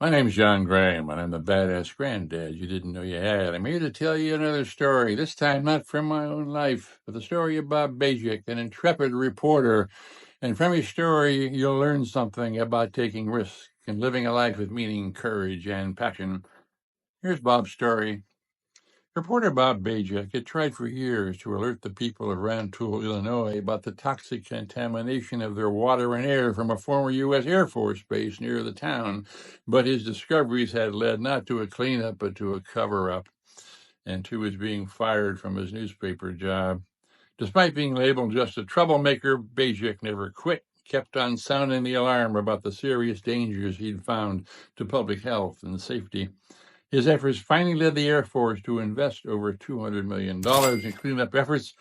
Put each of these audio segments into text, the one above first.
My name's John Graham, and I'm the badass granddad you didn't know you had. I'm here to tell you another story, this time not from my own life, but the story of Bob Bajich, an intrepid reporter. And from his story, you'll learn something about taking risks and living a life with meaning, courage, and passion. Here's Bob's story. Reporter Bob Bajich had tried for years to alert the people of Rantoul, Illinois, about the toxic contamination of their water and air from a former U.S. Air Force base near the town, but his discoveries had led not to a cleanup, but to a cover-up, and to his being fired from his newspaper job. Despite being labeled just a troublemaker, Bajich never quit, kept on sounding the alarm about the serious dangers he'd found to public health and safety. His efforts finally led the Air Force to invest over $200 million in cleanup efforts.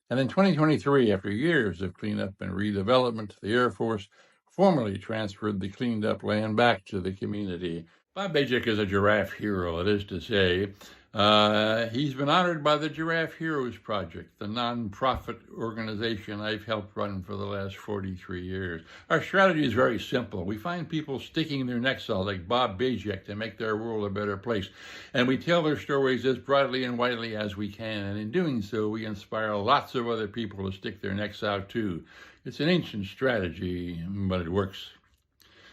And in 2023, after years of cleanup and redevelopment, the Air Force formally transferred the cleaned up land back to the community. Bob Bajich is a giraffe hero, it is to say. He's been honored by the Giraffe Heroes Project, the non-profit organization I've helped run for the last 43 years. Our strategy is very simple. We find people sticking their necks out like Bob Bajich to make their world a better place. And we tell their stories as broadly and widely as we can. And in doing so, we inspire lots of other people to stick their necks out too. It's an ancient strategy, but it works.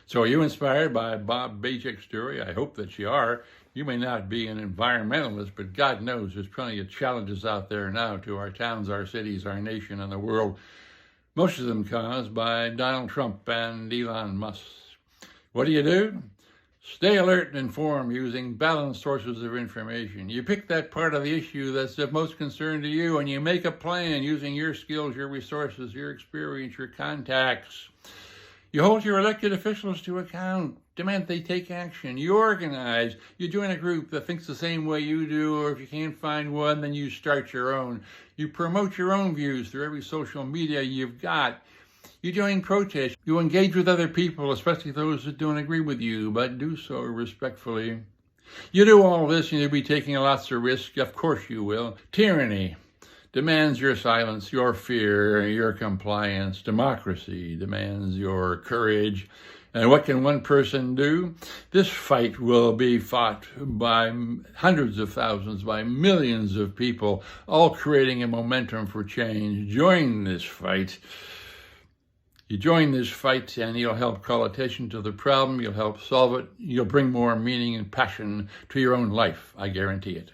So are you inspired by Bob Bajich's story? I hope that you are. You may not be an environmentalist, but God knows there's plenty of challenges out there now to our towns, our cities, our nation, and the world. Most of them caused by Donald Trump and Elon Musk. What do? Stay alert and informed using balanced sources of information. You pick that part of the issue that's of most concern to you, and you make a plan using your skills, your resources, your experience, your contacts. You hold your elected officials to account, demand they take action. You organize. You join a group that thinks the same way you do, or if you can't find one, then you start your own. You promote your own views through every social media you've got. You join protests. You engage with other people, especially those that don't agree with you, but do so respectfully. You do all this and you'll be taking lots of risks. Of course you will. Tyranny demands your silence, your fear, your compliance. Democracy demands your courage. And what can one person do? This fight will be fought by hundreds of thousands, by millions of people, all creating a momentum for change. Join this fight. You join this fight and you'll help call attention to the problem. You'll help solve it. You'll bring more meaning and passion to your own life. I guarantee it.